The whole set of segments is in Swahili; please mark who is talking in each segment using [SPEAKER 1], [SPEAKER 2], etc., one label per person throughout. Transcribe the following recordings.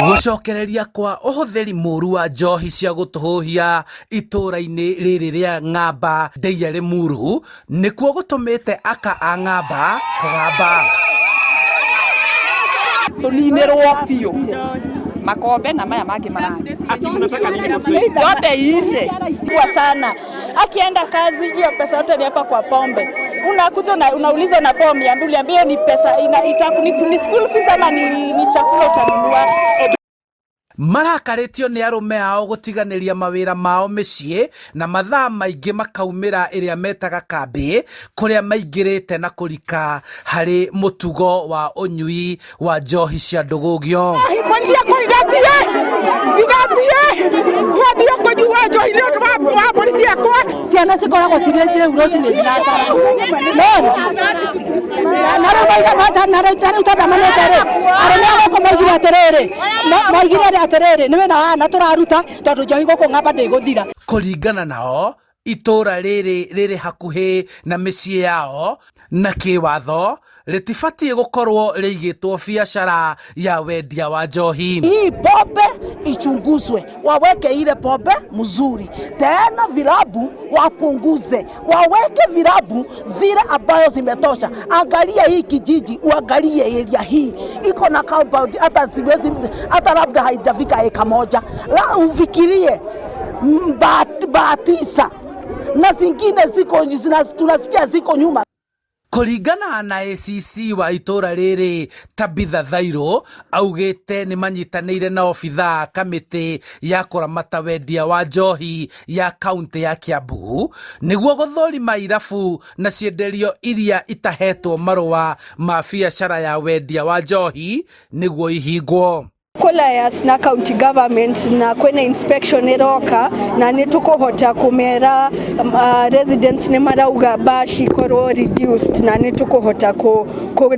[SPEAKER 1] Gucokereria kwa uhuthiri muru wa njohi cia gutuhuhia itura-ini riri ria Ng'amba Ndeia Limuru nikuo gutumite aka a Ng'amba kugamba
[SPEAKER 2] tuninirwo biu makombe na maya mangi marani yote iishe
[SPEAKER 3] kwa sana. Akienda kazi hiyo pesa yote ni hapa kwa pombe. Unakuja unauliza na pombe ambiwe ni pesa ni school fees ama ni chakula utanunua.
[SPEAKER 1] Marakaritio ni arume ao gutiganiria mawira mao micii na mathaa maingi makaumira iria metaga kambi kuria maingirite na kurika hari mutugo wa unyui wa njohi cia ndugugio.
[SPEAKER 4] Ciana cikoragwo cirĩ uroci nĩ thinacara nĩ wĩna wana tũraruta tondũ njohi gũkũ Ng'amba ndĩgũthira.
[SPEAKER 1] Kũringana nao itura riri hakuhi na micii yao na kiwatho ritibatie gukorwo riigitwo biashara ya wendia wa njohi.
[SPEAKER 4] Hii pombe ichunguzwe, waweke ile pombe mzuri, tena virabu wapunguze, waweke virabu zile ambayo zimetosha. Angalia hii kijiji, uangalie area hii iko na compound hata labda haijafika eka moja, la ufikirie batisa na zingine ziko tunasikia ziko nyuma.
[SPEAKER 1] Kuringana na ACC wa itura riri Tabitha Thairo augite ni manyitanire na obitha kamiti ya kuramata wendia wa njohi ya kaunti ya Kiambu niguo guthurima irabu na cienderio iria itahetwo marua ma biashara ya wendia wa njohi niguo ihingwo.
[SPEAKER 3] Kulayas na county government na kwena inspection iroka na nitukuhota kumera residents ni marauga bashi korwo reduced na nitukuhota ku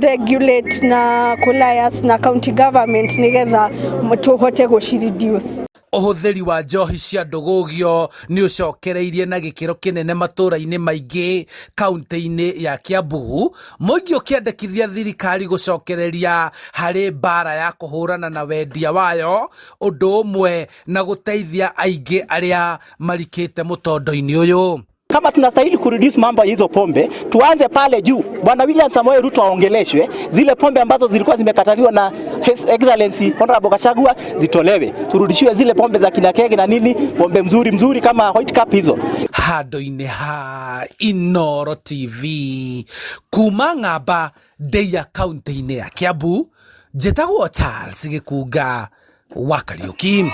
[SPEAKER 3] regulate na kulayas na county government nigetha tuhote guci reduce.
[SPEAKER 1] Uhuthiri wa njohi cia ndugugio ni ucokereirie na gikiro kinene matura-ini maingi kaunti-ini ya Kiambu, muingi ukiendekithia thirikari gucokereria hari bara ya kuhurana na wendia wayo undu umwe na guteithia aingi aria marikite mutondo-ini uyu.
[SPEAKER 5] Kama tunastahili kureduce mambo ya hizo pombe, tuanze pale juu. Bwana William Samoei Ruto aongeleshwe, zile pombe ambazo zilikuwa zimekataliwa na His Excellency Honorable Gachagua zitolewe. Turudishiwe zile pombe za kinakege na nini, pombe mzuri kama White Cup hizo.
[SPEAKER 1] Handu-ini ha Inooro TV kuma Ng'amba Ndeia kaunti-ini ya Kiambu, njĩtagwo Charles Gĩkunga wa Kariũki.